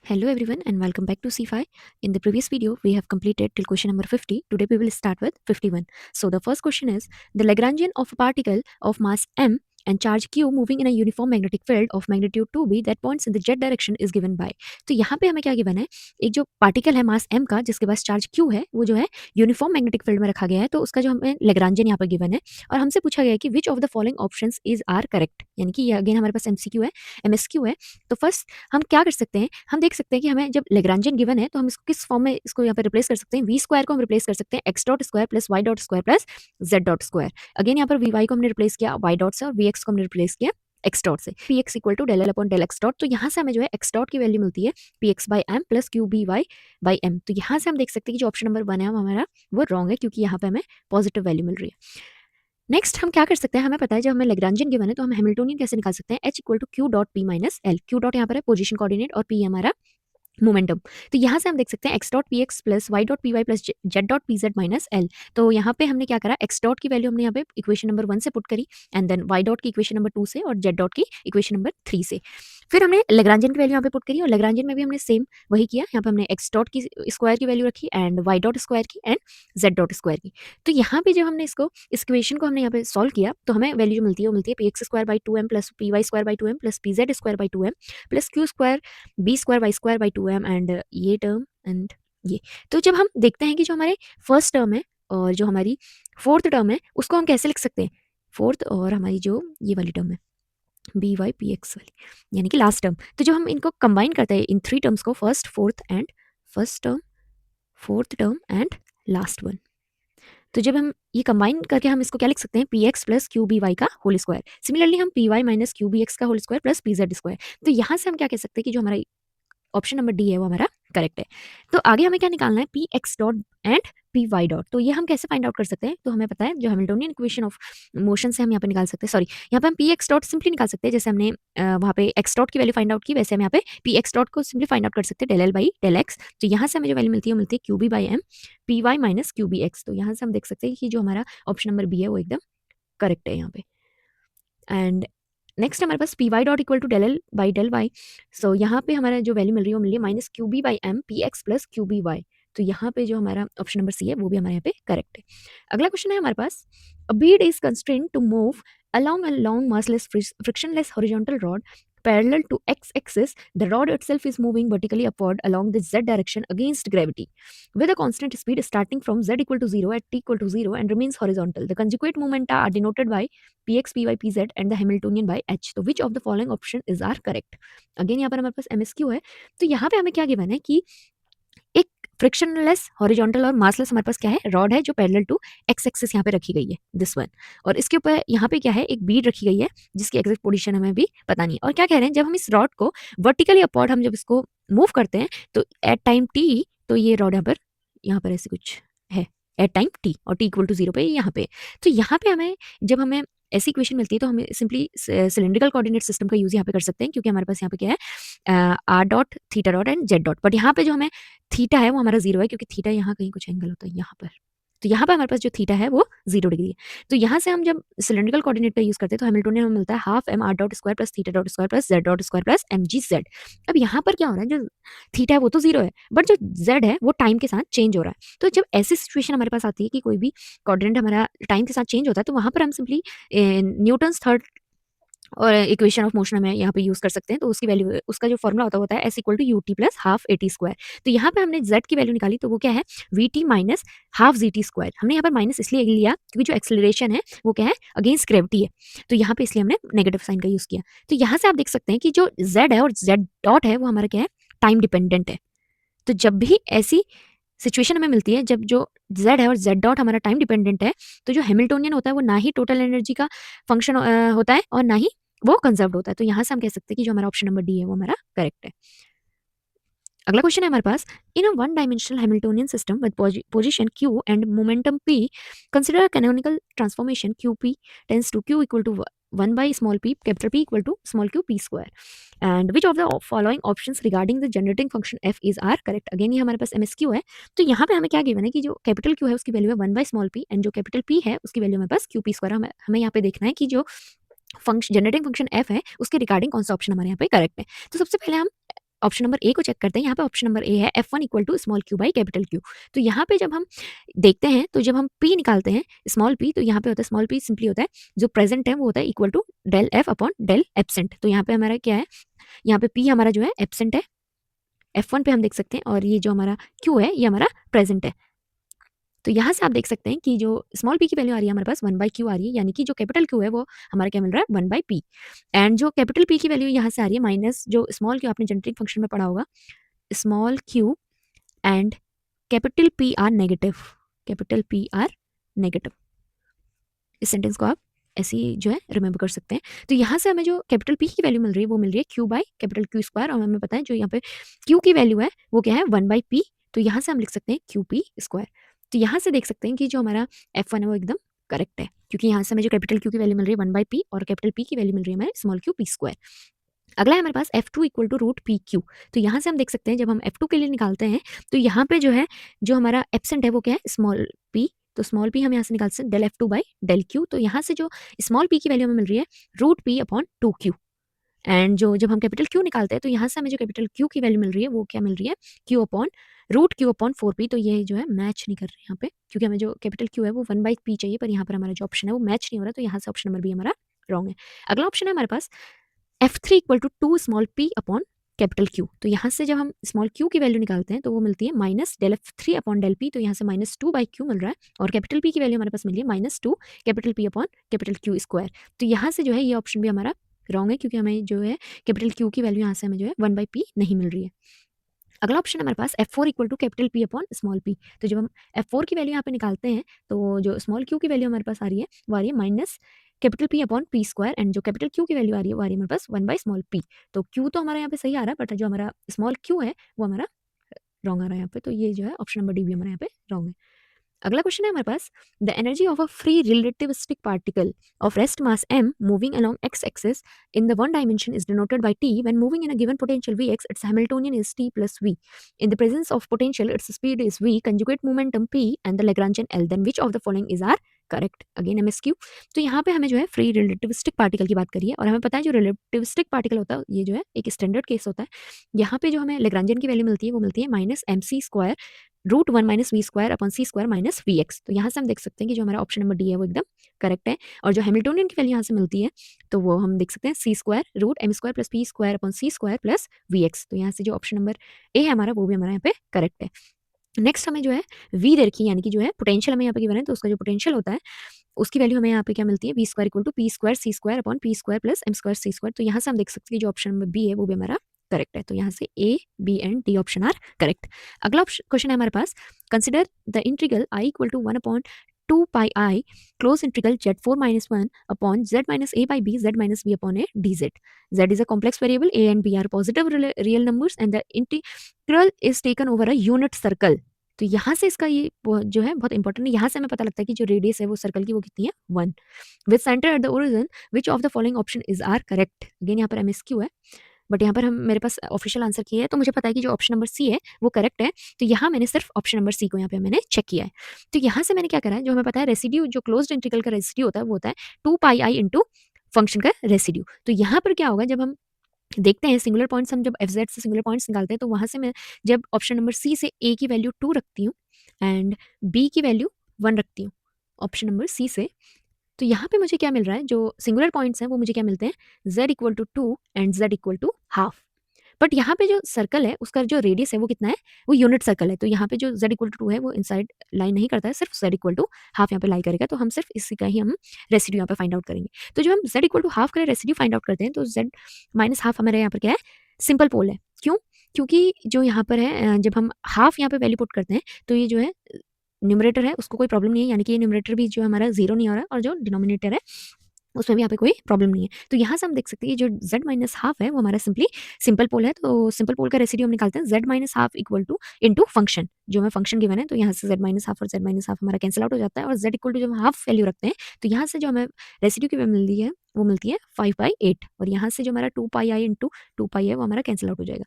Hello everyone and welcome back to CFI. In the previous video, we have completed till question number 50. Today we will start with 51. So the first question is, the Lagrangian of a particle of mass m and charge q moving in a uniform magnetic field of magnitude 2b that points in the z direction is given by. तो यहाँ पे हमें क्या given है, एक जो particle है मास m का जिसके पास चार्ज q है वो जो है यूनिफॉर्म मैग्नेटिक फील्ड में रखा गया है, तो उसका जो हमें लेग्रांजियन यहाँ पर गिवन है और हमसे पूछा गया है कि which of the following options is are correct, यानी कि ये अगेन हमारे पास एमसीक्यू है, एमएसक्यू है। तो फर्स्ट हम क्या कर सकते हैं, हम देख सकते हैं कि हमें जब लेग्रांजियन गिवन है तो हम इसको किस फॉर्म में इसको यहाँ पे रिप्लेस कर सकते हैं। वी स्क्वायर को हम रिप्लेस कर सकते हैं x dot square plus y dot square plus z dot square. Again यहाँ पर वी वाई को हमने रिप्लेस किया वाई डॉट से और वी एक्स को हमने रिप्लेस किया एक्स डॉट से। P x equal to del l upon del x dot, तो यहाँ से हमें जो है एक्स डॉट की वैल्यू मिलती है p x by m plus Q B y by m. तो यहाँ से हम देख सकते हैं कि जो ऑप्शन नंबर 1 है हमारा वो रॉन्ग है, क्योंकि यहाँ पे हमें पॉजिटिव वैल्यू मिल रही है। नेक्स्ट हम क्या कर सकते हैं, हमें पता है जब हमें लेग्रांजियन गिवन है तो हम हैमिल्टोनियन कैसे निकाल सकते हैं, h equal to q dot p minus l. Q dot यहाँ पर है पोजीशन कोऑर्डिनेट और पी हमारा मोमेंटम। तो यहाँ से हम देख सकते हैं x dot p x plus y dot p y plus z dot p z minus l. तो यहाँ पे हमने क्या करा, एक्स डॉट की वैल्यू हमने यहाँ पे इक्वेशन नंबर 1 से पुट करी एंड देन वाई डॉट की इक्वेशन नंबर 2 से और जेड डॉट की इक्वेशन नंबर 3 से। फिर हमने लेग्रांजियन की वैल्यू यहाँ पे पुट करी और लेग्रांजियन में भी हमने सेम वही किया, यहाँ पे हमने एक्स डॉट की स्क्वायर की वैल्यू रखी एंड वाई डॉट स्क्वायर की एंड जेड डॉट स्क्वायर की। तो यहाँ पे जब हमने इसको इस इक्वेशन को हमने यहाँ पे सॉल्व किया तो हमें वैल्यू जो मिलती है वो मिलती है p x square by 2m plus p y square by 2m plus P Z square by 2m plus q square b square y square by 2m and ये टर्म एंड ये। तो जब हम देखते हैं कि जो हमारे फर्स्ट टर्म है और जो हमारी फोर्थ टर्म है उसको हम कैसे लिख सकते हैं, फोर्थ और हमारी जो ये वाली टर्म है बी वाई पी एक्स वाली, यानी कि लास्ट टर्म। तो जब हम इनको कंबाइन करते हैं इन 3 टर्म्स को, first fourth and first term fourth term and last one, तो जब हम ये कंबाइन करके हम इसको क्या लिख सकते हैं, P x plus Q B Y का होल स्क्वायर। सिमिलरली हम P Y minus Q B X का whole square plus P Z square. तो यहाँ से हम क्या कह सकते हैं कि जो हमारा ऑप्शन नंबर डी है वो हमारा करेक्ट है। तो आगे हमें क्या निकालना है, p x dot and p Y dot. तो ये हम कैसे फाइंड आउट कर सकते हैं, तो हमें पता है जो हैमिल्टोनियन इक्वेशन ऑफ मोशन से हम यहाँ पे निकाल सकते हैं, सॉरी यहाँ पे हम पी एक्स डॉट सिंपली निकाल सकते हैं, जैसे हमने वहाँ पे एक्स डॉट की वैल्यू फाइंड आउट की वैसे हम यहाँ पे पी एक्स डॉट को सिंपली फाइंड आउट कर सकते हैं del L by del x. तो यहाँ से हमें जो वैल्यू मिलती है वो मिलती है q b by m p Y minus Q B x. तो यहाँ से हम देख सकते हैं कि जो हमारा ऑप्शन नंबर बी है वो एकदम करेक्ट है यहाँ पे। एंड नेक्स्ट हमारे पास P Y dot equal to del L by del Y. So यहाँ पे हमारा जो वैल्यू मिल रही है वो मिल रही है minus Q b by m p x plus Q B y. तो यहाँ पे जो हमारा ऑप्शन नंबर सी है वो भी हमारे यहाँ पे करेक्ट है। अगला क्वेश्चन है हमारे पास, a bead is constrained to move along a long massless frictionless horizontal rod parallel to x axis. The rod itself is moving vertically upward along the z direction against gravity with a constant speed starting from z equal to 0 at t equal to 0 and remains horizontal. The conjugate momenta are denoted by px py pz and the Hamiltonian by h. तो which of the following option is are correct? Again यहाँ पर हमारे पास MSQ है, तो यहाँ पे हमें क्या गिवन है कि एक फ्रिक्शनलेस हॉरिजॉन्टल और मासलेस हमारे पास क्या है, रॉड है जो पैरेलल टू एक्स एक्सिस यहाँ पे रखी गई है दिस वन, और इसके ऊपर यहाँ पे क्या है एक बीड रखी गई है जिसकी एग्जैक्ट पोजीशन हमें भी पता नहीं। और क्या कह रहे हैं, जब हम इस रॉड को वर्टिकली अपॉर्ड हम जब इसको मूव करते हैं तो एट टाइम टी, तो ये रॉड यहाँ पर ऐसे कुछ है एट टाइम टी और टी इक्वल टू 0 पे यहाँ पे। तो यहाँ पे हमें जब हमें ऐसी इक्वेशन मिलती है तो हमें सिंपली सिलेंड्रिकल कोऑर्डिनेट सिस्टम का यूज यहाँ पे कर सकते हैं, क्योंकि हमारे पास यहाँ पे क्या है R dot theta dot and Z dot. But यहाँ पे जो हमें थीटा है वो हमारा 0 है, क्योंकि थीटा यहाँ कहीं कुछ एंगल होता है यहाँ पर, तो यहाँ पर हमारे पास जो थीटा है वो 0 डिग्री है। तो यहाँ से हम जब सिलेंड्रिकल कोऑर्डिनेट का यूज करते हैं तो हैमिल्टोनियन हमें मिलता है half m r dot square plus theta dot square plus z dot square plus m g z. अब यहाँ पर क्या हो रहा है, जो थीटा है वो तो 0 है बट जो जेड है वो टाइम के साथ चेंज हो रहा है। तो जब ऐसी सिचुएशन हमारे पास आती है कि कोई भी कोऑर्डिनेट हमारा टाइम के साथ चेंज होता है तो वहाँ पर हम सिंपली न्यूटन्स थर्ड और इक्वेशन ऑफ मोशन में यहाँ पे यूज कर सकते हैं। तो उसकी वैल्यू, उसका जो फॉर्मुला होता है s equal to u t plus half a t square. तो यहाँ पे हमने जेड की वैल्यू निकाली तो वो क्या है we T minus half G T square. हमने यहाँ पर माइनस इसलिए लिया क्योंकि जो एक्सेलरेशन है वो क्या है अगेंस्ट ग्रेविटी है, तो यहाँ पे इसलिए हमने नेगेटिव साइन का यूज किया। तो यहाँ से आप देख सकते हैं कि जो जेड है और जेड डॉट है वो हमारा क्या है टाइम डिपेंडेंट है। तो जब भी ऐसी सिचुएशन हमें मिलती है जब जो जेड है और जेड डॉट हमारा टाइम डिपेंडेंट है, तो जो हैमिल्टोनियन होता है वो ना ही टोटल एनर्जी का फंक्शन होता है और ना ही वो कंजर्व होता है। तो यहाँ से हम कह सकते हैं कि जो हमारा ऑप्शन नंबर डी है वो हमारा करेक्ट है। अगला क्वेश्चन है हमारे पास, in a one dimensional Hamiltonian system with position q and momentum p consider canonical transformation qp tends to q equal to 1 by small p capital P equal to small q p square, and which of the following options regarding the generating function f is are correct? Again ये हमारे पास MSQ है, तो यहाँ पे हमें क्या given है कि जो कैपिटल Q है उसकी वैल्यू है 1 by small p एंड जो कैपिटल P है उसकी वैल्यू हमारे पास QP स्क्वायर। हमें यहाँ पे देखना है कि जो फंक्शन जनरेटिंग फंक्शन f है उसके रिगार्डिंग कौन सा ऑप्शन हमारे यहाँ पे करेक्ट है। तो सबसे पहले हम ऑप्शन नंबर ए को चेक करते हैं। यहाँ पे ऑप्शन नंबर ए है F1 equal to small q by capital q. तो यहाँ पे जब हम देखते हैं तो जब हम पी निकालते हैं स्मॉल पी, तो यहाँ पे होता है स्मॉल पी सिंपली होता है जो प्रेजेंट है वो होता है equal to del f upon del absent. तो यहाँ पे हमारा क्या है, यहाँ पे पी हमारा जो है एब्सेंट है, F1 पे हम देख सकते हैं, और ये जो हमारा क्यू है ये हमारा प्रेजेंट है। तो यहाँ से आप देख सकते हैं कि जो स्मॉल पी की वैल्यू आ रही है हमारे पास 1 बाई क्यू आ रही है, यानी कि जो कैपिटल क्यू है वो हमारा क्या मिल रहा है 1 बाई पी। एंड जो कैपिटल पी की वैल्यू यहाँ से आ रही है माइनस जो स्मॉल क्यू आपने जेनेटिक फंक्शन में पढ़ा होगा, small Q and capital P R negative, capital P R negative. इस सेंटेंस को आप ऐसे ही जो है रिमेंबर कर सकते हैं। तो यहाँ से हमें जो कैपिटल पी की वैल्यू मिल रही है वो मिल रही है Q by capital Q square, और हमें पता है जो यहाँ पे क्यू की वैल्यू है वो क्या है 1 बाई पी। तो यहाँ से हम लिख सकते हैं क्यू पी स्क्वायर। तो यहाँ से देख सकते हैं कि जो हमारा F1 है वो एकदम करेक्ट है, क्योंकि यहाँ से हमें जो कैपिटल क्यू की वैल्यू मिल रही है 1 बाई पी और कैपिटल पी की वैल्यू मिल रही है हमारे स्मॉल क्यू पी स्क्वायर। अगला है हमारे पास F2 equal to root p q. तो यहाँ से हम देख सकते हैं जब हम F2 के लिए निकालते हैं तो यहाँ पे जो है जो हमारा एब्सेंट है वो क्या है स्मॉल पी। तो स्मॉल पी हम यहाँ से निकाल सकते हैं del F2 by del q. तो यहाँ से जो स्मॉल पी की वैल्यू हमें मिल रही है root P upon 2Q। And जो जब हम कैपिटल क्यू निकालते हैं तो यहाँ से हमें जो कैपिटल क्यू की वैल्यू मिल रही है वो क्या मिल रही है q upon root q upon 4P। तो ये जो है मैच नहीं कर रही है यहाँ पे, क्योंकि हमें जो कैपिटल क्यू है वो 1 बाई पी चाहिए, पर यहाँ पर हमारा जो ऑप्शन है वो मैच नहीं हो रहा, तो यहाँ से ऑप्शन नंबर बी हमारा रॉन्ग है। अगला ऑप्शन है हमारे पास F3 equal to 2 small p upon capital q. तो यहाँ से जब हम स्मॉल क्यू की वैल्यू निकालते हैं तो वो मिलती है minus del F3 upon del p. तो यहाँ से -2 बाई क्यू मिल रहा है, और कैपिटल पी की वैल्यू हमारे पास मिली है -2 capital p upon capital Q square. तो यहाँ से जो है ये ऑप्शन भी हमारा रॉन्ग है, क्योंकि हमें जो है कैपिटल क्यू की वैल्यू यहाँ से हमें जो है 1 बाई पी नहीं मिल रही है। अगला ऑप्शन हमारे पास F4 equal to capital p upon small p. तो जब हम F4 की वैल्यू यहाँ पे निकालते हैं तो जो स्मॉल क्यू की वैल्यू हमारे पास आ रही है वो आ रही है minus capital p upon p square, and जो कैपिटल क्यू की वैल्यू आ रही है वो आ रही है हमारे पास 1 बाई स्मॉल पी। तो क्यू तो हमारा यहाँ पे सही आ रहा है, बट जो हमारा स्मॉल क्यू है वो हमारा रॉन्ग आ रहा है यहाँ पे। तो ये जो है ऑप्शन नंबर डी भी हमारे यहाँ पे रॉन्ग है। अगला क्वेश्चन है हमारे पास the energy of a free relativistic particle of rest mass m moving along x axis in the one dimension is denoted by t when moving in a given potential vx its Hamiltonian is t plus v. In the presence of potential its speed is v conjugate momentum p and the Lagrangian L, then which of the following is r correct. Again MSQ। तो यहाँ पे हमें जो है free relativistic particle की बात करिए, और हमें पता है जो रिलेटिविस्टिक पार्टिकल होता है ये जो है एक स्टैंडर्ड केस होता है। यहाँ पे जो हमें लेग्रांजियन की वैल्यू मिलती है वो मिलती है minus MC square root 1 minus v square upon सी स्क्वायर माइनस वी एक्स। तो यहाँ से हम देख सकते हैं कि जो हमारा ऑप्शन नंबर डी है वो एकदम करेक्ट है, और जो हैमिल्टोनियन की वैल्यू यहाँ से मिलती है तो वो हम देख सकते हैं C square root M square plus P square upon सी स्क्वायर प्लस वी एक्स। तो यहाँ से जो ऑप्शन नंबर ए है हमारा वो भी हमारा यहाँ पे करेक्ट है। नेक्स्ट हमें जो है वी दे रखी है, यानी कि जो है पोटेंशियल हमें यहाँ पे गिवन है, तो उसका जो पोटेंशियल होता है उसकी वैल्यू हमें यहाँ पे क्या मिलती है v square equal to p square c square upon p square plus m square c square. तो यहाँ से हम देख सकते हैं कि जो ऑप्शन नंबर बी है वो भी हमारा करेक्ट है। तो यहाँ से A B and D option are correct. अगला क्वेश्चन है हमारे पास consider the integral I equal to 1 upon 2 pi I close integral z4 minus 1 upon z minus a by b z minus b upon a dz. Z is a complex variable, a and b are positive real numbers and the integral is taken over a unit circle. तो यहाँ से इसका ये जो है बहुत important है, यहाँ से हमें पता लगता है कि जो रेडियस है वो सर्कल की वो कितनी है 1 with centre at the origin which of the following option is are correct. Again यहाँ पर MSQ है, बट यहाँ पर हम मेरे पास ऑफिशियल आंसर किया है, तो मुझे पता है कि जो ऑप्शन नंबर सी है वो करेक्ट है। तो यहाँ मैंने सिर्फ ऑप्शन नंबर सी को यहाँ पे मैंने चेक किया है। तो यहाँ से मैंने क्या करा है, जो हमें पता है रेसिड्यू जो क्लोज्ड इंटीग्रल का रेसिड्यू होता है वो होता है 2 पाई आई इंटू फंक्शन का रेसिड्यू। तो यहाँ पर क्या होगा जब हम देखते हैं सिंगुलर पॉइंट्स, हम जब FZ से सिंगुलर पॉइंट्स निकालते हैं तो वहाँ से मैं जब ऑप्शन नंबर सी से ए की वैल्यू 2 रखती हूँ एंड बी की वैल्यू 1 रखती हूँ ऑप्शन नंबर सी से, तो यहाँ पे मुझे क्या मिल रहा है जो सिंगुलर पॉइंट्स हैं वो मुझे क्या मिलते हैं z equal to 2 and z equal to half. But यहाँ पे जो सर्कल है उसका जो रेडियस है वो कितना है, वो यूनिट सर्कल है। तो यहाँ पे जो z इक्वल टू 2 है वो इनसाइड लाई नहीं करता है, सिर्फ z इक्वल टू हाफ यहाँ पे लाई करेगा। तो हम सिर्फ इसी का ही हम रेसिड्यू यहाँ पे फाइंड आउट करेंगे। तो जब हम z इक्वल टू हाफ करें रेसिड्यू फाइंड आउट करते हैं तो z माइनस हाफ हमारे यहाँ पर क्या है सिंपल पोल है। क्यों? क्योंकि जो यहाँ पर है जब हम हाफ यहाँ पे वैल्यू पुट करते हैं तो ये जो है न्यूमरेटर है उसको कोई प्रॉब्लम नहीं है, यानी कि ये न्यूमरेटर भी जो हमारा जीरो नहीं हो रहा है, और जो डिनोमिनेटर है उसमें भी यहाँ पे कोई प्रॉब्लम नहीं है। तो यहाँ से हम देख सकते हैं जो z माइनस हाफ है वो हमारा सिंपली सिंपल पोल है। तो सिंपल पोल का रेसिड्यू हम निकालते हैं z minus half equal to into function, जो हमें फंक्शन गिवन है। तो यहाँ से z माइनस हाफ और z माइनस हाफ हमारा कैंसिल आउट हो जाता है, और z इक्वल टू जब हम हाफ वैल्यू रखते हैं तो यहाँ से जो हमें रेसिड्यू की वैल्यू मिलती है वो मिलती है 5/8, और यहाँ से जो हमारा 2 पाई आई इंटू 2 पाई है वो हमारा कैंसिल आउट हो जाएगा।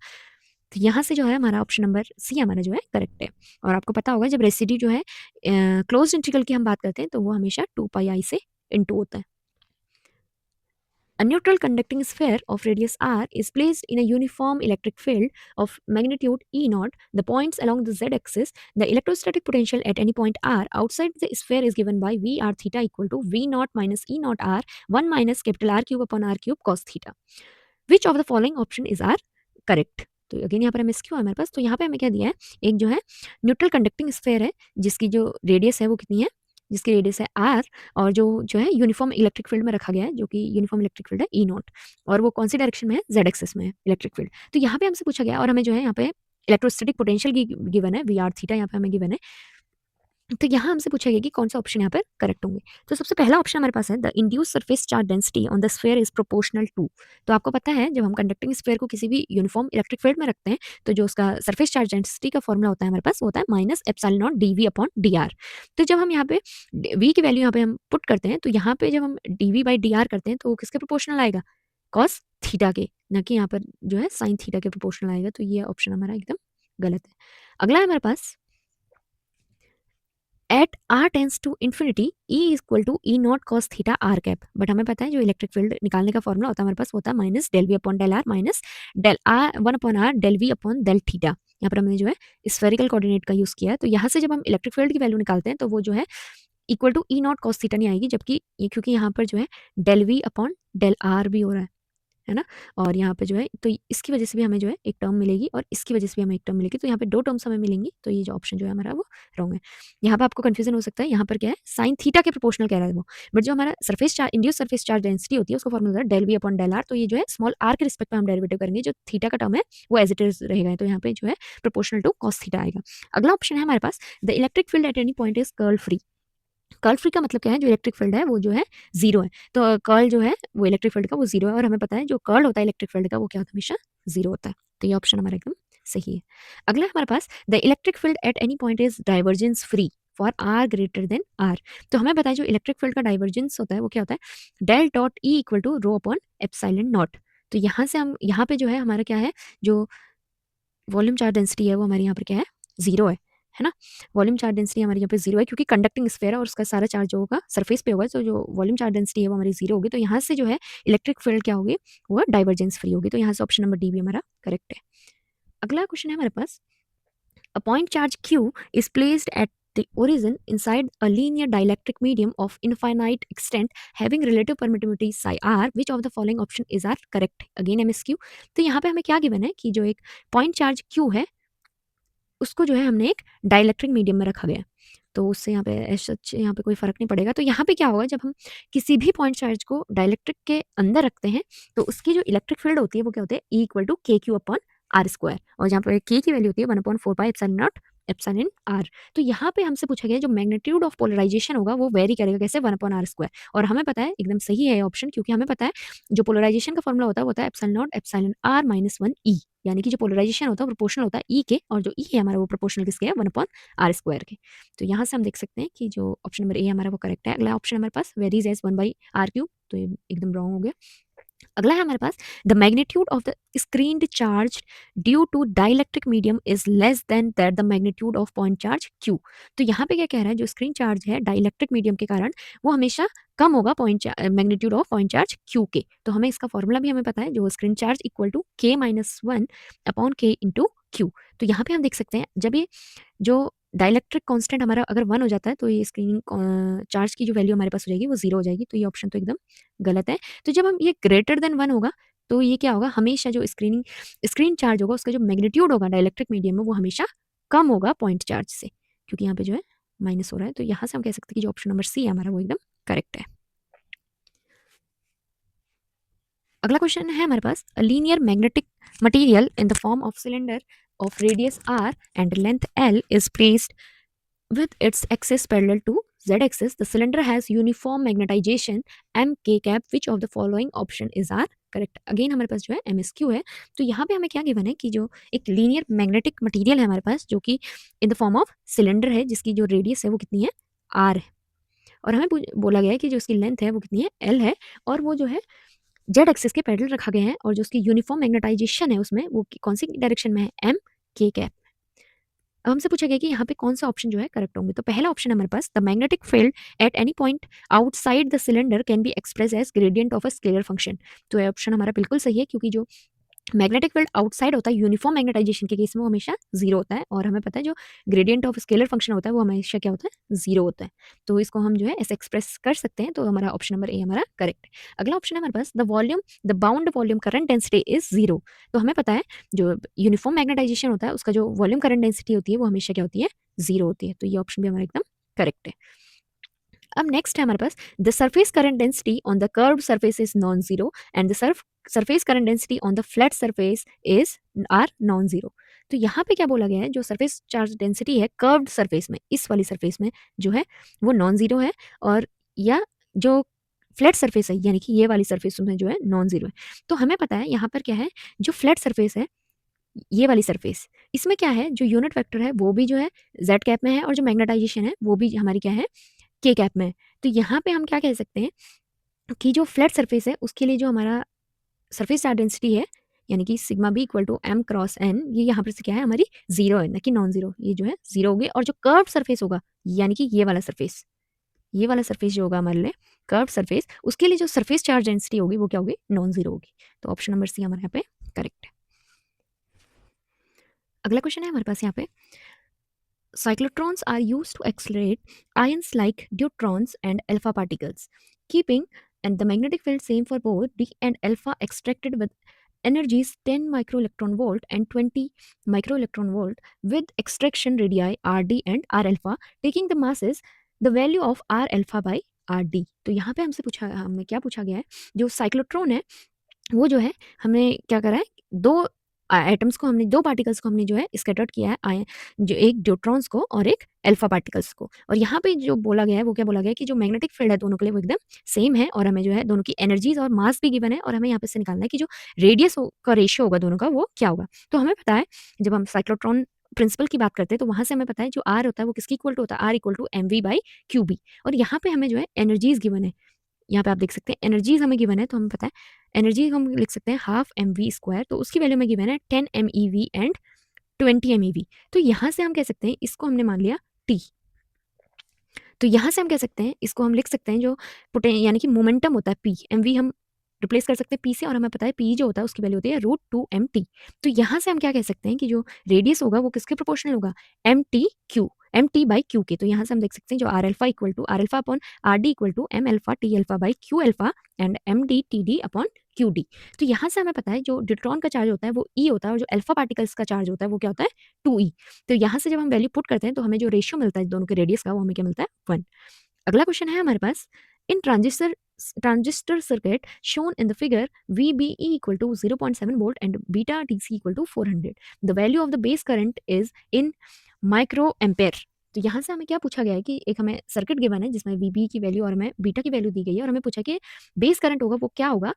तो यहाँ से जो है हमारा ऑप्शन नंबर सी हमारा जो है करेक्ट है। और आपको पता होगा जब रेसिड्यू जो है क्लोज इंटीग्रल की हम बात करते हैं तो वो हमेशा 2 पाई आई से इंटू होता है। A neutral conducting sphere of radius r is placed in a uniform electric field of magnitude E naught. The points along the z-axis, the electrostatic potential at any point r outside the sphere is given by V r theta equal to V naught minus E naught r 1 minus capital R cube upon R cube cos theta. Which of the following option is r correct? तो again यहाँ पर M S Q है हमारे पास, तो यहाँ पे हमें क्या दिया है, एक जो है न्यूट्रल कंडक्टिंग स्फेयर है जिसकी जो रेडियस है वो कितनी है, जिसकी रेडियस है आर, और जो है यूनिफॉर्म इलेक्ट्रिक फील्ड में रखा गया है, जो कि यूनिफॉर्म इलेक्ट्रिक फील्ड है ई नॉट, और वो कौन सी डायरेक्शन में है, जेड एक्सिस में है इलेक्ट्रिक फील्ड। तो यहाँ पे हमसे पूछा गया और हमें जो है यहाँ पे इलेक्ट्रोस्टैटिक पोटेंशियल की गिवन है, वी आर थीटा यहाँ पे हमें गिवन है। तो यहाँ हमसे पूछा गया कि कौन सा ऑप्शन यहाँ पर करेक्ट होंगे। तो सबसे पहला ऑप्शन हमारे पास है the induced surface charge density on the sphere is proportional to. तो आपको पता है जब हम कंडक्टिंग स्फेयर को किसी भी यूनिफॉर्म इलेक्ट्रिक फील्ड में रखते हैं तो जो उसका सरफेस चार्ज डेंसिटी का फॉर्मूला होता है हमारे पास, वो होता है minus epsilon naught d v upon d r. तो जब हम यहाँ पे वी की वैल्यू यहाँ पे हम पुट करते हैं तो यहाँ पे जब हम d v by d r करते हैं तो वो किसके प्रोपोर्शनल आएगा, कॉस थीटा के, न कि यहाँ पर जो है साइन थीटा के प्रोपोर्शनल आएगा। तो ये ऑप्शन हमारा एकदम गलत है। अगला है हमारे पास at r tends to infinity E equal to E naught cos theta R cap. But हमें पता है जो इलेक्ट्रिक फील्ड निकालने का फॉर्मूला होता है हमारे पास होता है minus del v upon del r minus del r 1 upon r del v upon del theta. यहाँ पर हमने जो है स्फेरिकल कोऑर्डिनेट का यूज़ किया है। तो यहाँ से जब हम इलेक्ट्रिक फील्ड की वैल्यू निकालते हैं तो वो जो है equal to E naught cos theta नहीं आएगी, जबकि ये क्योंकि यहाँ पर जो है del v upon del r भी हो रहा है ना, और यहाँ पे जो है तो इसकी वजह से भी हमें जो है एक टर्म मिलेगी और इसकी वजह से भी हमें एक टर्म मिलेगी। तो यहाँ पे दो टर्म्स हमें मिलेंगी। तो ये जो ऑप्शन जो है हमारा वो रॉन्ग है। यहाँ पे आपको कंफ्यूजन हो सकता है, यहाँ पर क्या है साइन थीटा के प्रोपोर्शनल कह रहा है वो, बट जो हमारा surface charge induced surface charge density होती है उसका formula del v upon del r. तो ये जो है स्मॉल आर के रिस्पेक्ट में हम डेरिवेटिव करेंगे, जो थीटा का टर्म है वो एज इट इज रहेगा। तो यहाँ पे जो है प्रोपोर्शनल टू कॉस थीटा आएगा। अगला ऑप्शन है हमारे पास the electric field at any point is curl free. Curl free का मतलब क्या है, जो इलेक्ट्रिक फील्ड है वो जो है जीरो है। तो कर्ल जो है वो इलेक्ट्रिक फील्ड का वो जीरो है, और हमें पता है जो कर्ल होता है इलेक्ट्रिक फील्ड का वो क्या होता है, हमेशा जीरो होता है। तो ये ऑप्शन हमारा एकदम सही है। अगला हमारे पास the electric field at any point is divergence free for R greater than R. तो हमें पता है जो इलेक्ट्रिक फील्ड का डाइवर्जेंस होता है वो क्या होता है, del dot e equal to rho upon epsilon naught. तो यहाँ से हम यहाँ पे जो है हमारा क्या है, जो वॉल्यूम चार्ज डेंसिटी है वो हमारे यहाँ पर क्या है, जीरो है ना। वॉल्यूम चार्ज डेंसिटी हमारे यहाँ पे जीरो है क्योंकि कंडक्टिंग स्फेयर है और उसका सारा चार्ज जो होगा सरफेस पे होगा। तो जो वॉल्यूम चार्ज डेंसिटी है वो हमारी जीरो होगी। तो यहाँ से जो है इलेक्ट्रिक फील्ड क्या होगी, वो डाइवर्जेंस फ्री होगी। तो यहाँ से ऑप्शन नंबर डी भी हमारा करेक्ट है। अगला क्वेश्चन है हमारे पास a point charge q is placed at the origin inside a linear dielectric medium of infinite extent having relative permittivity psi r, which of the following option is r correct? Again MSQ। तो यहाँ पे हमें क्या given है कि जो एक point charge q है उसको जो है हमने एक डाइलेक्ट्रिक मीडियम में रखा गया, तो उससे यहाँ पे सच यहाँ पे कोई फ़र्क नहीं पड़ेगा। तो यहाँ पे क्या होगा, जब हम किसी भी पॉइंट चार्ज को डाइलेक्ट्रिक के अंदर रखते हैं तो उसकी जो इलेक्ट्रिक फील्ड होती है वो क्या होती है, ई इक्वल टू के क्यू अपॉन आर स्क्वायर, और जहाँ पर के की वैल्यू होती है 1/4 एप्सिलॉन नॉट एप्सिलॉन आर। तो यहाँ पे हमसे पूछा गया जो मैग्नीट्यूड ऑफ पोलराइजेशन होगा वो वेरी करेगा कैसे, 1/r स्क्वायर। और हमें पता है एकदम सही है ऑप्शन, क्योंकि हमें पता है जो पोलराइजेशन का फॉर्मूला होता है वो होता है epsilon naught epsilon r minus 1 e, यानी कि जो पोलराइजेशन होता है प्रोपोर्शनल होता है ई के, और जो ई है हमारा वो प्रोपोर्शनल किसके है, 1/r स्क्वायर के। तो यहाँ से हम देख सकते हैं कि जो ऑप्शन नंबर ए हमारा वो करेक्ट है। अगला ऑप्शन हमारे पास वेरीज एज 1/r क्यूब, तो ये एकदम रॉन्ग हो गया। अगला है हमारे पास the magnitude of the screened charge due to dielectric medium is less than that the magnitude of point charge Q. तो यहाँ पे क्या कह रहा है, जो स्क्रीन चार्ज है डाइलेक्ट्रिक मीडियम के कारण वो हमेशा कम होगा point magnitude of point charge Q के। तो हमें इसका फॉर्मूला भी हमें पता है, जो स्क्रीन चार्ज इक्वल टू के माइनस 1 अपॉन के इंटू क्यू। तो यहाँ पे हम देख सकते हैं जब ये जो डाइलेक्ट्रिक कांस्टेंट हमारा अगर 1 हो जाता है तो ये स्क्रीनिंग चार्ज की जो वैल्यू हमारे पास हो जाएगी वो 0 हो जाएगी। तो ये ऑप्शन तो एकदम गलत है। तो जब हम ये ग्रेटर देन 1 होगा तो ये क्या होगा, हमेशा जो स्क्रीन चार्ज होगा उसका जो मैग्नीट्यूड होगा डाइलेक्ट्रिक मीडियम में वो हमेशा कम होगा पॉइंट चार्ज से, क्योंकि यहाँ पे जो है माइनस हो रहा है। तो यहाँ से हम कह सकते हैं कि जो ऑप्शन नंबर सी है हमारा वो एकदम करेक्ट है। अगला क्वेश्चन है हमारे पास a linear magnetic material in the form of cylinder of radius r and length l is placed with its axis parallel to z axis. The cylinder has uniform magnetization m k cap. Which of the following option is r correct? Again हमारे पास जो है MSQ है। तो यहाँ पे हमें क्या given है कि जो एक लीनियर मैग्नेटिक मटेरियल है हमारे पास जो कि इन द फॉर्म ऑफ सिलेंडर है, जिसकी जो रेडियस है वो कितनी है, r है, और हमें बोला गया है कि जो उसकी लेंथ है वो कितनी है, l है, और वो जो है जेड एक्सिस के पैरेलल रखा गया है, और जो उसकी यूनिफॉर्म मैग्नेटाइजेशन है उसमें वो कौन सी डायरेक्शन में है, एम के कैप। अब हमसे पूछा गया कि यहाँ पे कौन सा ऑप्शन जो है करेक्ट होंगे। तो पहला ऑप्शन है हमारे पास, the magnetic field at any point outside the cylinder can be express as gradient of a scalar function. तो ये ऑप्शन हमारा बिल्कुल सही है, क्योंकि जो मैग्नेटिक फील्ड आउटसाइड होता है यूनिफॉर्म मैग्नेटाइजेशन के केस में वो हमेशा जीरो होता है, और हमें पता है जो ग्रेडियंट ऑफ स्केलर फंक्शन होता है वो हमेशा क्या होता है, जीरो होता है। तो इसको हम जो है ऐसे एक्सप्रेस कर सकते हैं। तो हमारा ऑप्शन नंबर ए हमारा करेक्ट है। अगला ऑप्शन है हमारे पास, the bound volume current density is zero. तो हमें पता है जो यूनिफॉर्म मैग्नेटाइजेशन होता है उसका जो वॉल्यूम करंट डेंसिटी होती है वो हमेशा क्या होती है, जीरो होती है। तो ये ऑप्शन भी हमारा एकदम करेक्ट है। अब नेक्स्ट है हमारे पास, the surface current density on the curved surface is non zero and the surface current density on the flat surface is are non zero. तो यहाँ पे क्या बोला गया है, जो सरफेस चार्ज डेंसिटी है कर्व्ड सरफेस में, इस वाली सरफेस में जो है वो नॉन जीरो है, और या जो फ्लैट सरफेस है यानी कि ये वाली सरफेस में जो है नॉन जीरो है। तो हमें पता है यहाँ पर क्या है, जो फ्लैट सरफेस है ये वाली सरफेस, इसमें क्या है, जो यूनिट वेक्टर है वो भी जो है जेड कैप में है, और जो मैग्नेटाइजेशन है वो भी हमारी क्या है, के कैप में है। तो यहाँ पे हम क्या कह सकते हैं कि जो फ्लैट सरफेस है उसके लिए जो हमारा सरफेस चार्ज डेंसिटी है यानी कि sigma b equal to m cross n, ये यहाँ पर से क्या है हमारी जीरो है, ना कि नॉन जीरो, ये जो है जीरो होगी। और जो कर्व सरफेस होगा यानी कि ये वाला सरफेस, ये वाला सरफेस जो होगा हमारे लिए कर्व सरफेस, उसके लिए जो सरफेस चार्ज डेंसिटी होगी वो क्या होगी, नॉन जीरो होगी। तो ऑप्शन नंबर सी हमारे यहाँ पे करेक्ट है। अगला क्वेश्चन है हमारे पास यहाँ पे, cyclotrons are used to accelerate ions like deuterons and alpha particles, keeping and the magnetic field same for both d and alpha extracted with energies 10 microelectron volt and 20 microelectron volt with extraction radii rd and r alpha, taking the masses the value of r alpha by rd। तो यहाँ पे हमसे पूछा, हमें क्या पूछा गया है, जो साइक्लोट्रॉन है वो जो है हमने क्या करा है, दो एटम्स को हमने, दो पार्टिकल्स को हमने जो है स्कैटर्ड किया है, आए जो एक न्यूट्रॉन्स को और एक अल्फा पार्टिकल्स को। और यहाँ पे जो बोला गया है वो क्या बोला गया है कि जो मैग्नेटिक फील्ड है दोनों के लिए वो एकदम सेम है, और हमें जो है दोनों की एनर्जीज और मास भी गिवन है, और हमें यहाँ पे से निकालना है कि जो रेडियस का रेशियो होगा दोनों का वो क्या होगा। तो हमें पता है जब हम साइक्लोट्रॉन प्रिंसिपल की बात करते हैं तो वहां से हमें पता है जो आर होता है वो किसकी इक्वल टू होता है, r equal to m v by q b. और यहाँ पे हमें जो है एनर्जीज गिवन है, यहाँ पे आप देख सकते हैं एनर्जीज हमें गिवन है, तो हमें पता है एनर्जी हम लिख सकते हैं हाफ एम वी स्क्वायर, तो उसकी वैल्यू में गिवन है 10 M e V and 20 M e V. तो यहाँ से हम कह सकते हैं इसको हमने मान लिया टी। तो यहाँ से हम कह सकते हैं इसको हम लिख सकते हैं जो यानी कि मोमेंटम होता है पी, एम वी हम रिप्लेस कर सकते हैं पी से, और हमें पता है पी जो होता है उसकी वैल्यू होती है √2 mt। तो यहाँ से हम क्या कह सकते हैं कि जो रेडियस होगा वो किसके प्रोपोर्शनल होगा, एम टी बाई क्यू के। तो यहाँ से हम देख सकते हैं जो r alpha equal to r alpha upon r d equal to m alpha t alpha by q alpha and m d t d upon q d. तो यहाँ से हमें पता है जो ड्यूट्रॉन का चार्ज होता है वो ई होता है, और जो अल्फा पार्टिकल्स का चार्ज होता है वो क्या होता है 2e। तो यहाँ से जब हम वैल्यू पुट करते हैं तो हमें जो रेशियो मिलता है दोनों के रेडियस का वो हमें क्या मिलता है 1। अगला क्वेश्चन है हमारे पास, in transistor circuit shown in the figure VBE equal to 0.7 volt and beta DC equal to 400, the value of the base current is in microampere। तो यहाँ से हमें क्या पूछा गया है कि एक हमें सर्किट गिवन है जिसमें VBE की वैल्यू और हमें बीटा की वैल्यू दी गई है, और हमें पूछा कि बेस करंट होगा वो क्या होगा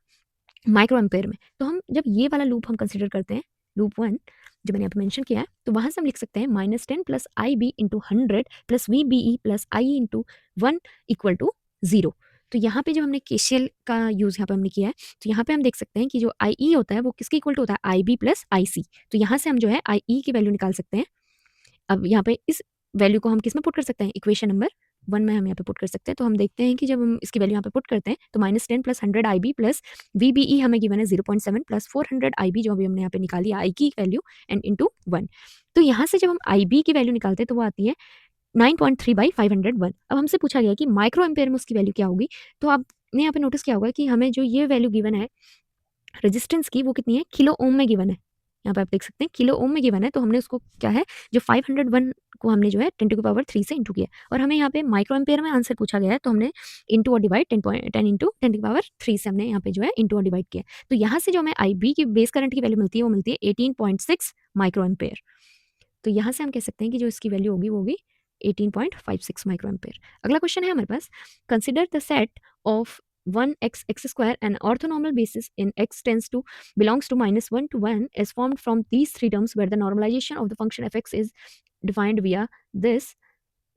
माइक्रो एम्पेयर में। तो हम जब ये वाला लूप हम कंसिडर करते हैं, लूप 1 जो मैंने यहाँ पे मेंशन किया है, तो वहाँ से हम लिख सकते हैं -10 plus I b into 100 plus we B e plus I into 1 equal to 0। तो यहाँ पे जो हमने केसीएल का यूज़ यहाँ पे हमने किया है, तो यहाँ पे हम देख सकते हैं कि जो आई ई होता है वो किसके इक्वल टू होता है, आई बी प्लस आई सी। तो यहाँ से हम जो है आई ई की वैल्यू निकाल सकते हैं। अब यहाँ पे इस वैल्यू को हम किस में पुट कर सकते हैं, इक्वेशन नंबर 1 में हम यहाँ पे पुट कर सकते हैं। तो हम देखते हैं कि जब हम इसकी वैल्यू यहाँ पे पुट करते हैं तो -10 plus 100 I B plus we B E हमें गिवन है 0.7 प्लस 400 आई बी जो अभी हमने यहाँ पे निकाली आई की वैल्यू एंड इंटू 1। तो यहाँ से जब हम आई बी की वैल्यू निकालते हैं तो वो आती है 9.3 बाई 501। अब हमसे पूछा गया कि माइक्रो एम्पेयर में उसकी वैल्यू क्या होगी। तो आपने यहाँ पे नोटिस किया होगा कि हमें जो ये वैल्यू गिवन है रेजिस्टेंस की वो कितनी है, किलो ओम में गिवन है। यहाँ पे आप देख सकते हैं किलो ओम में गिवन है, तो हमने उसको क्या है जो 501 को हमने जो है 10 टू द पावर 3 से इंटू किया, और हमें यहाँ पे माइक्रो एम्पेयर में आंसर पूछा गया है तो हमने इंटू और divide 10 into 10 to the power 3 से हमने यहाँ पे जो है इंटू और डिवाइड किया। तो यहाँ से जो हमें आई बी की बेस करंट की वैल्यू मिलती है वो मिलती है 18.6 माइक्रो एम्पेयर। तो यहाँ से हम कह सकते हैं कि जो इसकी वैल्यू होगी वो होगी 18.56 माइक्रो एम्पेयर। अगला क्वेश्चन है हमारे पास, consider the set of 1x square an orthonormal basis in x tends to belongs to -1 to 1 is formed from these three terms where the normalization of the function fx is defined via this.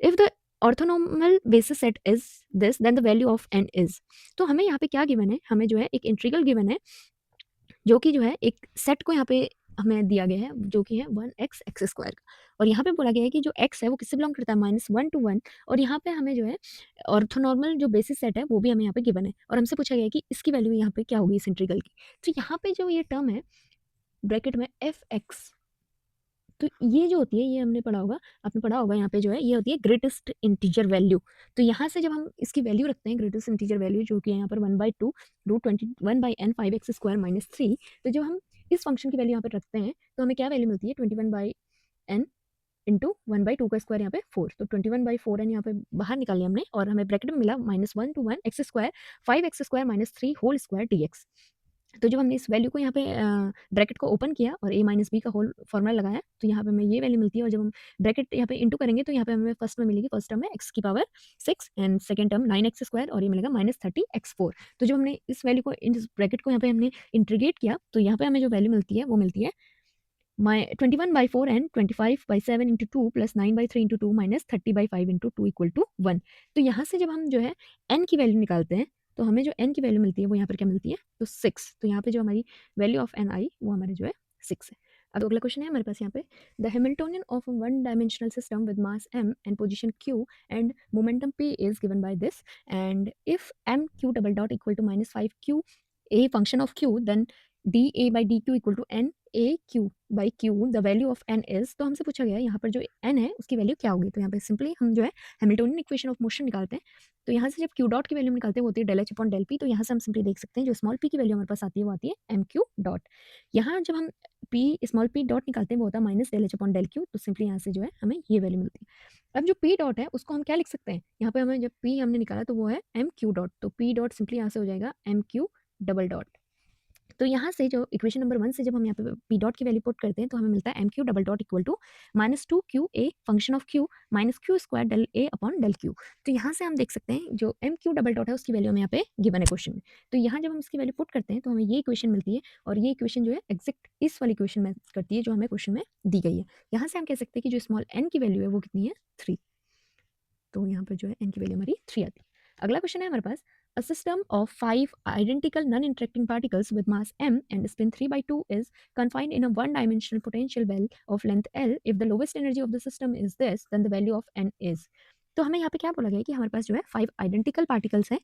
If the orthonormal basis set is this then the value of n is। तो हमें यहाँ पे क्या given है, हमें जो है एक इंटीग्रल गिवन है जो कि जो है एक सेट को यहाँ पे हमें दिया गया है जो कि है 1x एक्स स्क्वायर का, और यहाँ पे बोला गया है कि जो x है वो किससे बिलोंग करता है -1 to 1, और यहाँ पे हमें जो है ऑर्थोनॉर्मल जो बेसिस सेट है वो भी हमें यहाँ पे गिवन है, और हमसे पूछा गया है कि इसकी वैल्यू यहाँ पे क्या होगी इस इंटीग्रल की। तो यहाँ पे जो ये टर्म है ब्रैकेट में fx, तो ये जो होती है ये हमने पढ़ा होगा, आपने पढ़ा होगा यहाँ पे जो है ये होती है ग्रेटेस्ट इंटीजर वैल्यू। तो यहाँ से जब हम इसकी वैल्यू रखते हैं ग्रेटेस्ट इंटीजर वैल्यू जो कि है यहाँ पर 1/2 √21/n 5x स्क्वायर माइनस 3, तो जब हम इस फंक्शन की वैल्यू यहाँ पर रखते हैं तो हमें क्या वैल्यू मिलती है 21/n इंटू 1/2 का स्क्वायर यहाँ पे 4, तो 21/4n यहाँ पे बाहर निकाल लिया हमने, और हमें ब्रैकेट में मिला -1 to 1 x square 5x square minus 3 whole square dx। तो जब हमने इस वैल्यू को यहाँ पे ब्रैकेट को ओपन किया और a माइनस बी का होल फॉर्मूला लगाया तो यहाँ पे हमें ये वैल्यू मिलती है, और जब हम ब्रैकेट यहाँ पे इंटू करेंगे तो यहाँ पे हमें फर्स्ट में मिलेगी, फर्स्ट टर्म है x की power 6 and second term 9x square, और ये मिलेगा -30x4। तो जब हमने इस वैल्यू को इस ब्रैकेट को यहाँ पे हमने इंटीग्रेट किया तो यहाँ पे हमें जो वैल्यू मिलती है वो मिलती है 21/4 and 25/7 into 2 plus 9/3 into 2 minus 30/5 into 2 equal to 1। तो यहाँ से जब हम जो है n की वैल्यू निकालते हैं तो हमें जो n की वैल्यू मिलती है वो यहाँ पर क्या मिलती है, तो 6। तो यहाँ पे जो हमारी वैल्यू ऑफ n आई वो हमारे जो है 6 है। अब अगला क्वेश्चन है हमारे पास यहाँ पे, the Hamiltonian of one dimensional system with mass m and position q and momentum p is given by this, and if m q double dot equal to -5q a function of q then dA by dq equal to n a q by q the value of n is. तो हमसे पूछा गया है यहाँ पर जो n है उसकी वैल्यू क्या होगी, तो यहाँ पे सिंपली हम जो है हैमिल्टोनियन इक्वेशन ऑफ मोशन निकालते हैं। तो यहाँ से जब q डॉट की वैल्यू निकालते हैं वो होती है del h upon del p, तो यहाँ से हम सिंपली देख सकते हैं जो स्मॉल p की वैल्यू हमारे पास आती है वो आती है mq डॉट। यहाँ जब हम p स्मॉल p डॉट निकालते हैं वो होता है minus del h upon del q, तो सिंपली यहाँ से जो है हमें ये वैल्यू मिलती है। अब जो p डॉट है उसको हम क्या लिख सकते हैं, यहाँ पे हमें जब p हमने निकाला तो वो है mq डॉट, तो p डॉट सिंपली यहाँ से हो जाएगा mq डबल डॉट। तो यहाँ से जो इक्वेशन नंबर 1 से जब हम यहाँ पे पी डॉट की वैल्यू पुट करते हैं तो हमें मिलता है m q double dot equal to -2qa function of q minus q square del a upon del q. तो यहाँ से हम देख सकते हैं जो एम क्यू डबल डॉट है उसकी वैल्यू हमें यहाँ पे गिवन है क्वेश्चन में। तो यहाँ जब हम इसकी वैल्यू पुट करते हैं तो हमें ये इक्वेशन मिलती है, और ये इक्वेशन जो है एग्जैक्ट इस वाली इक्वेशन में करती है जो हमें क्वेश्चन में दी गई है। यहाँ से हम कह सकते हैं कि जो स्मॉल एन की वैल्यू है वो कितनी है 3, तो यहाँ पर जो है एन की वैल्यू हमारी 3 आती है। अगला क्वेश्चन है हमारे पास, a system of 5 identical non-interacting particles with mass m and spin 3/2 is confined in a one-dimensional potential well of length L. If the lowest energy of the system is this, then the value of n is। तो हमें यहाँ पे क्या बोला गया है कि हमारे पास जो है 5 आइडेंटिकल पार्टिकल्स हैं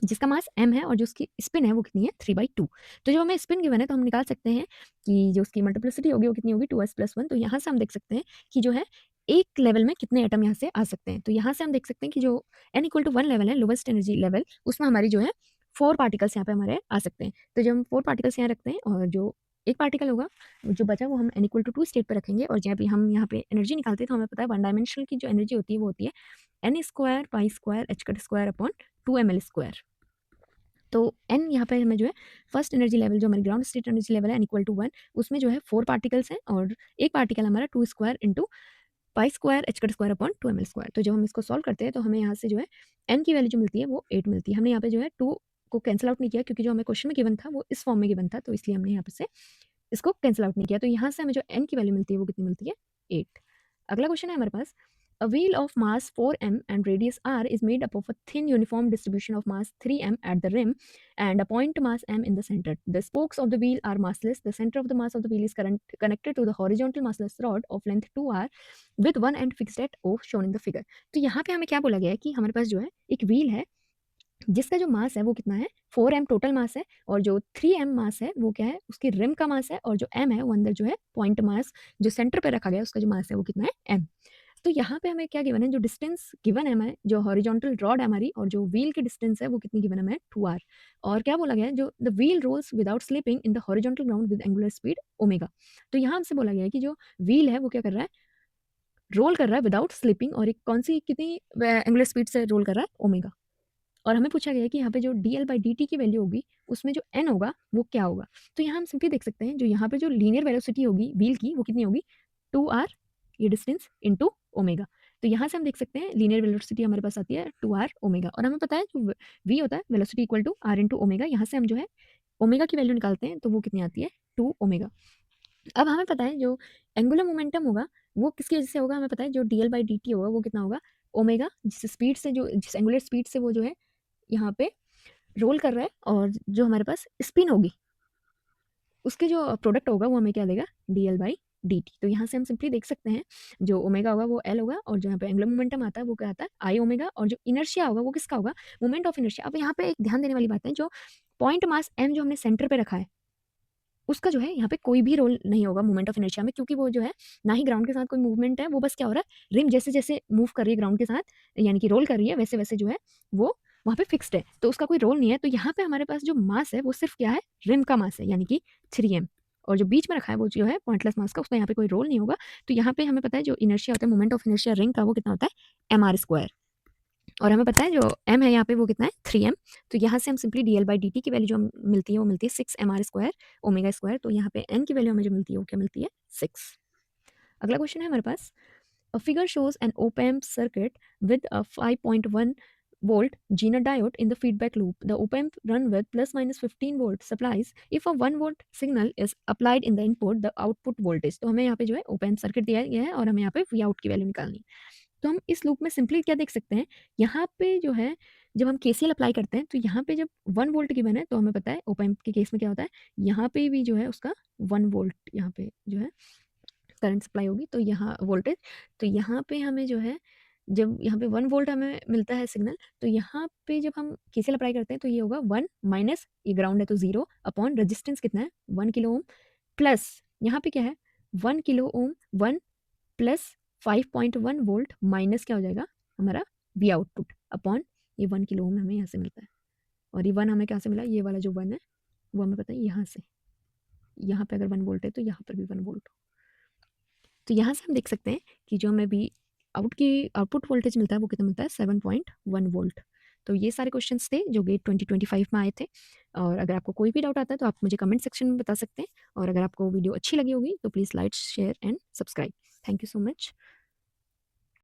जिसका मास m है और जो उसकी स्पिन है वो कितनी है 3/2। तो जो हमें स्पिन गिवन है तो हम निकाल सकते हैं कि जो उसकी मल्टीप्लिसिटी होगी वो कितनी होगी 2s+1। तो यहाँ से हम देख सकते हैं कि जो है एक लेवल में कितने एटम यहाँ से आ सकते हैं। तो यहाँ से हम देख सकते हैं कि जो n इक्वल टू 1 लेवल है लोवेस्ट एनर्जी लेवल, उसमें हमारी जो है 4 पार्टिकल्स यहाँ पे हमारे आ सकते हैं। तो जब हम 4 पार्टिकल्स यहाँ रखते हैं और जो एक पार्टिकल होगा जो बचा वो हम n इक्वल टू 2 स्टेट पे रखेंगे, और जब भी हम यहाँ पे एनर्जी निकालते हैं तो हमें पता है वन डायमेंशनल की जो एनर्जी होती है वो होती है n square pi square h cut square upon 2ml square. तो n यहाँ पे हमें जो है फर्स्ट एनर्जी लेवल जो हमारी ग्राउंड स्टेट एनर्जी लेवल है n इक्वल टू 1, उसमें जो है 4 पार्टिकल्स हैं और एक पार्टिकल हमारा 2 square into pi square h cut square upon 2ml square. तो जब हम इसको सॉल्व करते हैं तो हमें यहाँ से जो है n की वैल्यू जो मिलती है वो 8 मिलती है। हमने यहाँ पे जो है 2 को कैंसिल आउट नहीं किया क्योंकि जो हमें क्वेश्चन में गिवन था वो इस फॉर्म में गिवन था, तो इसलिए हमने यहाँ पे से इसको कैंसिल आउट नहीं किया। तो यहाँ से हमें जो n की वैल्यू मिलती है वो कितनी मिलती है 8। अगला क्वेश्चन है हमारे पास, a wheel of mass 4m and radius r is made up of a thin uniform distribution of mass 3m at the rim and a point mass m in the center. The spokes of the wheel are massless. The center of the mass of the wheel is connected to the horizontal massless rod of length 2r with one end fixed at O shown in the figure। तो यहाँ पे हमें क्या बोला गया है कि हमारे पास जो है एक व्हील है जिसका जो मास है वो कितना है 4m टोटल मास है, और जो 3m मास है वो क्या है उसकी रिम का मास है, और जो m है वो अंदर जो है पॉइंट मास जो सेंटर पे रखा गया है उसका जो मास है वो कितना है m। तो यहाँ पे हमें क्या गिवन है, जो डिस्टेंस गिवन है हमें जो हॉरिजॉन्टल रॉड है हमारी और जो व्हील की डिस्टेंस है वो कितनी गिवन है हमें 2r, और क्या बोला गया है जो the wheel rolls without slipping in the horizontal ground with angular speed omega. तो यहाँ हमसे बोला गया है कि जो व्हील है वो क्या कर रहा है रोल कर रहा है विदाउट स्लिपिंग, और एक कौन सी कितनी एंगुलर स्पीड से रोल कर रहा है ओमेगा। और हमें पूछा गया है कि यहाँ पे जो dl/dt की वैल्यू होगी उसमें जो n होगा वो क्या होगा। तो यहाँ हम सिंपली देख सकते हैं जो यहाँ पे जो लीनियर वेलोसिटी होगी व्हील की वो कितनी होगी 2r ये डिस्टेंस इंटू ओमेगा। तो यहाँ से हम देख सकते हैं लीनियर वेलोसिटी हमारे पास आती है 2r ओमेगा, और हमें पता है जो v होता है velocity equal to r into omega. यहाँ से हम जो है ओमेगा की वैल्यू निकालते हैं तो वो कितनी आती है 2 ओमेगा। अब हमें पता है जो एंगुलर मोमेंटम होगा वो किसकी वजह से होगा, हमें पता है जो dl/dt होगा वो कितना होगा ओमेगा, जिस स्पीड से जो जिस एंगुलर स्पीड से वो जो है यहाँ पे रोल कर रहा है, और जो हमारे पास स्पिन होगी उसके जो प्रोडक्ट होगा वो हमें क्या देगा, dl/dt। तो यहाँ से हम सिंपली देख सकते हैं जो ओमेगा होगा वो l होगा, और जो यहाँ पे एंगुलर मोमेंटम आता है वो क्या आता है, आई ओमेगा, और जो इनर्शिया होगा वो किसका होगा, मोमेंट ऑफ इनर्शिया। अब यहाँ पे एक ध्यान देने वाली बात है, जो पॉइंट मास m जो हमने सेंटर पे रखा है उसका जो है यहाँ पे कोई भी रोल नहीं होगा मोमेंट ऑफ इनर्शिया में, क्योंकि वो जो है ना ही ग्राउंड के साथ कोई मूवमेंट है, वो बस क्या हो रहा है, रिम जैसे जैसे मूव कर रही है ग्राउंड के साथ, यानी कि रोल कर रही है, वैसे वैसे जो है वो वहाँ पे फिक्स्ड है, तो उसका कोई रोल नहीं है। तो यहाँ पे हमारे पास जो मास है वो सिर्फ क्या है, रिम का मास है, यानी कि 3m, और जो बीच में रखा है वो जो है पॉइंटलेस मास का, उसका यहाँ पे कोई रोल नहीं होगा। तो यहाँ पे हमें पता है जो इनर्शिया होता है, मोमेंट ऑफ इनर्शिया रिंग का, वो कितना होता है, mr², और हमें पता है जो m है यहाँ पे वो कितना है, 3m। तो यहाँ से हम सिंपली dl/dt की वैल्यू जो मिलती है वो मिलती है 6mr² ओमेगा स्क्वायर। तो यहाँ पे n की वैल्यू हमें जो मिलती है वो क्या मिलती है, 6। अगला क्वेश्चन है हमारे पास, a figure shows an op amp circuit with a 5.1 volt Zener diode in the feedback loop. The op amp run with plus minus 15 volt supplies. If a 1 volt signal is applied in the input, the output voltage. तो हमें यहाँ पे जो है op amp circuit दिया गया है और हमें यहाँ पे V out की वैल्यू निकालनी है। तो हम इस लूप में सिंपली क्या देख सकते हैं, यहाँ पे जो है जब हम केसीएल अप्लाई करते हैं तो यहाँ पे जब 1 वोल्ट गिवन है तो हमें पता है ओप एम्प के केस में क्या होता है, यहाँ पे भी जो है उसका 1 वोल्ट यहाँ पे जो है करंट सप्लाई होगी, तो यहाँ वोल्टेज, तो यहाँ पे हमें जो है जब यहाँ पे 1 वोल्ट हमें मिलता है सिग्नल, तो यहाँ पे जब हम केसीएल अप्लाई करते हैं तो ये होगा 1 माइनस, ये ग्राउंड है तो 0 अपॉन रेजिस्टेंस कितना है, 1 किलो ओम, प्लस यहाँ पे क्या है 1 kilo ohm 1 plus 5.1 volt minus क्या हो जाएगा हमारा वी आउटपुट अपॉन ये 1 किलो ओम हमें यहाँ से मिलता है, और ये 1 हमें कहाँ से मिला, ये वाला जो 1 है वो हमें पता है यहाँ से, यहाँ पे अगर 1 वोल्ट है तो यहाँ पर भी 1 वोल्ट। तो यहाँ से हम देख सकते हैं कि जो हमें वी आउटपुट वोल्टेज मिलता है वो कितना मिलता है, 7.1 वोल्ट। तो ये सारे क्वेश्चंस थे जो गेट 2025 में आए थे, और अगर आपको कोई भी डाउट आता है तो आप मुझे कमेंट सेक्शन में बता सकते हैं, और अगर आपको वीडियो अच्छी लगी होगी तो please like share and subscribe. Thank you so much.